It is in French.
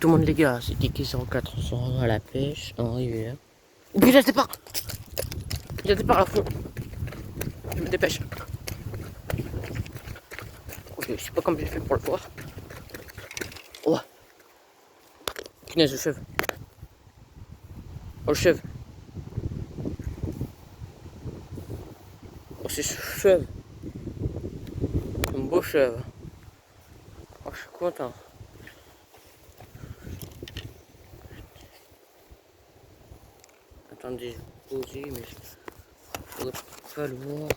tout le monde les gars, c'est Tiki 04, on s'en va à la pêche en rivière. Oh putain, c'est pas. Il y a des parts à fond. Je me dépêche. Ok, je sais pas comment j'ai fait pour le voir. Oh. Punaise, le chèvre. Oh, le chèvre. Oh, c'est ce chèvre. Un beau chèvre. Oh, je suis content. Attendez, je vais poser, mais je pourrais pas le voir.